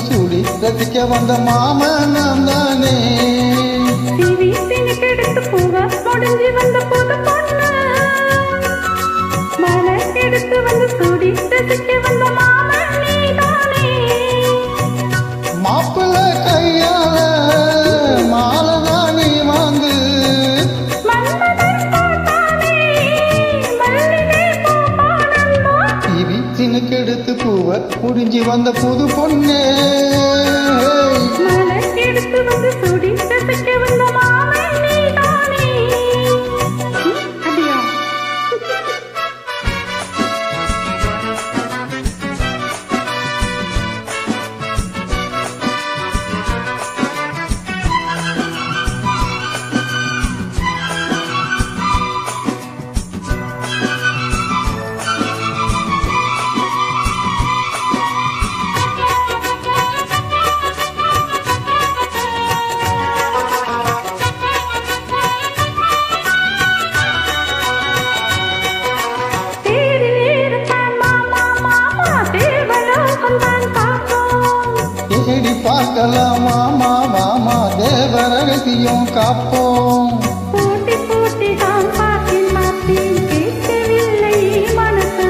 சூடி ரசிக்க வந்த மாமன் நான் தானே. எடுத்து பூவா முடிஞ்சு வந்த புது பொண்ணு மலை எடுத்து வந்து சூடி ரசிக்க வந்த மாமன் நீதானே. மாப்பிள்ள கையால மாலதான் நீ வாங்கு. சினுக்கெடுத்து பூவ முடிஞ்சு வந்த புது பொண்ணே. மலை எடுத்து வந்து சூடி ரசிக்க வந்த மாமன் நீதானே. அப்படியா? தேடி பார்க்கலாம் மாமா மாமா தேவ ரகசியம் காப்போம். பூட்டி பூட்டி தான் பாட்டி மாத்தி கேட்கவில்லை மனசு.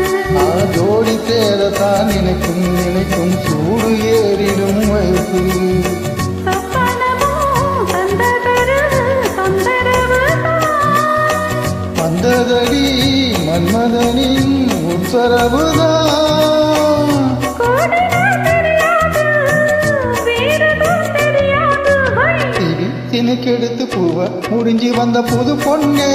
ஜோடி சேரத்தான் நினைக்கும் நினைக்கும் சூடு ஏறிடும் வயசு. வந்ததடி மன்மதனின் உத்தரவுதான். சினுக்கெடுத்து பூவ முடிஞ்சு வந்த புது பொண்ணே.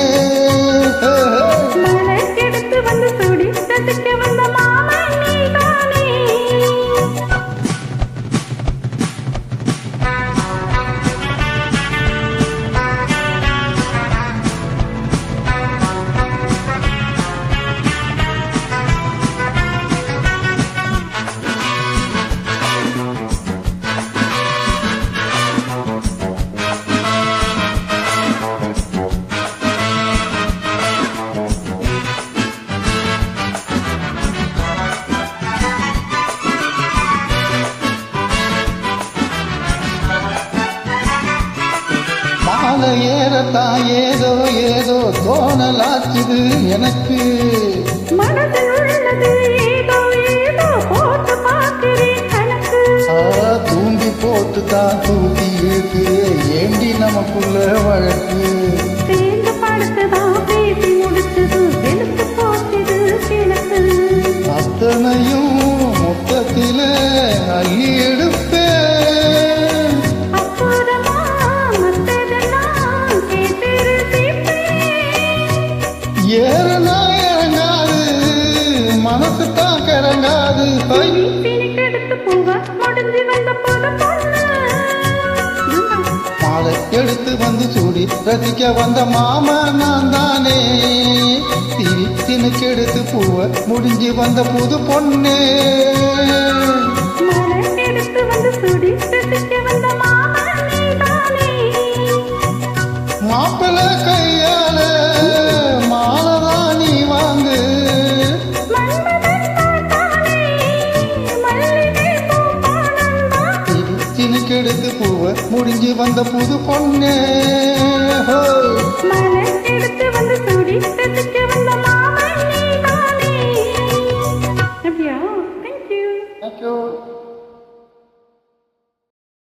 மலை எடுத்து வந்து சூடி ரசிக்க வந்த மாமன் நீதானே. மாலை ஏறத்தான் ஏதோ ஏதோ தோணலாச்சுது எனக்கு. மனதில் உள்ளது ஏதோ ஏதோ போட்டு பார்க்கிறேன் கணக்கு. தூண்டி போட்டு தான் தூக்கி இருக்கு ஏண்டி நமக்குள்ள வழக்கு. சேர்ந்து படுத்துதான் பேசி முடிச்சது வெளுத்து போச்சுது கிழக்கு. அத்தனையும் மொத்தத்தில அள்ளி எடுப்பேன். ஏறனா இறங்காது மனசு தான் கிறங்காது. எடுத்து பூவா முடிஞ்சு வந்த புது பொண்ணு மாலை எடுத்து வந்து சூடி ரசிக்க வந்த மாமா நான் தானே. சினுக்கு எடுத்து பூவ முடிஞ்சு வந்த புது பொண்ணே. மலை எடுத்து வந்து சூடி ரசிக்க வந்த மாமன் நீதானே. மாப்பிள்ள கையால மாலதான் நீ வாங்கு. சினுக்கெடுத்து பூவ முடிஞ்சு வந்த புது பொண்ணே. மலை எடுத்து வந்து சூடி ரசிக்க